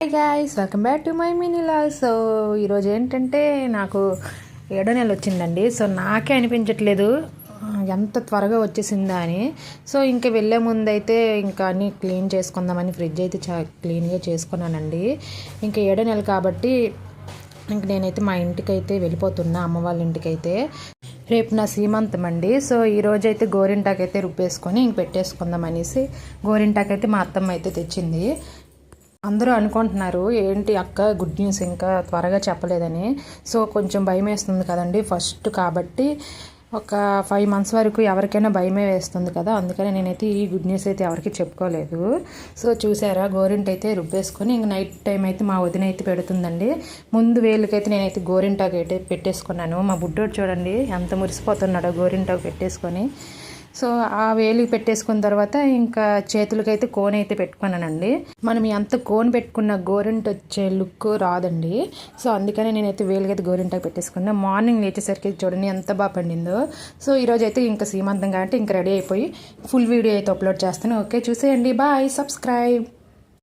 Hi guys, welcome back to my mini log. So ఈరోజు ఏంటంటే నాకు 7వ నెల వచ్చిందండి. సో నాకే అనిపించట్లేదు ఎంత త్వరగా వచ్చేసిందా అని. సో ఇంకా వెళ్ళే ముందు అయితే ఇంకా అన్నీ క్లీన్ చేసుకుందామని ఫ్రిడ్జ్ అయితే క్లీన్గా చేసుకున్నానండి. ఇంకా 7వ నెల కాబట్టి ఇంక నేనైతే మా ఇంటికైతే వెళ్ళిపోతున్నా, అమ్మ వాళ్ళ ఇంటికైతే. రేపు నా సీమంతం అండి. సో ఈరోజు అయితే గోరింటాకైతే రుబ్బేసుకొని ఇంక పెట్టేసుకుందాం అనేసి గోరింటాకైతే మా అత్తమ్మ అయితే తెచ్చింది. అందరూ అనుకుంటున్నారు ఏంటి అక్క గుడ్ న్యూస్ ఇంకా త్వరగా చెప్పలేదని. సో కొంచెం భయం వేస్తుంది కదండి, ఫస్ట్ కాబట్టి ఒక 5 months వరకు ఎవరికైనా భయమే వేస్తుంది కదా, అందుకని నేనైతే ఈ గుడ్ న్యూస్ అయితే ఎవరికి చెప్పుకోలేదు. సో చూసారా, గోరింట అయితే రుబ్బేసుకొని ఇంక నైట్ టైం అయితే మా వదిన అయితే పెడుతుందండి. ముందు వేళ్ళకైతే నేనైతే గోరింటాకు అయితే పెట్టేసుకున్నాను. మా బుడ్డోడు చూడండి ఎంత మురిసిపోతున్నాడో గోరింటాకు పెట్టేసుకొని. సో ఆ వేలికి పెట్టేసుకున్న తర్వాత ఇంకా చేతులకైతే కోన్ అయితే పెట్టుకున్నానండి. మనం ఎంత కోన్ పెట్టుకున్న గోరింట వచ్చే లుక్ రాదండి. సో అందుకనే నేనైతే వేలికైతే గోరింటాకు పెట్టేసుకున్నా. మార్నింగ్ లేచేసరికి చూడండి ఎంత బాగా పండిందో. సో ఈరోజు అయితే ఇంకా సీమంతం కాబట్టి ఇంకా రెడీ అయిపోయి ఫుల్ వీడియో అయితే అప్లోడ్ చేస్తాను. ఓకే, చూసేయండి. Bye, subscribe.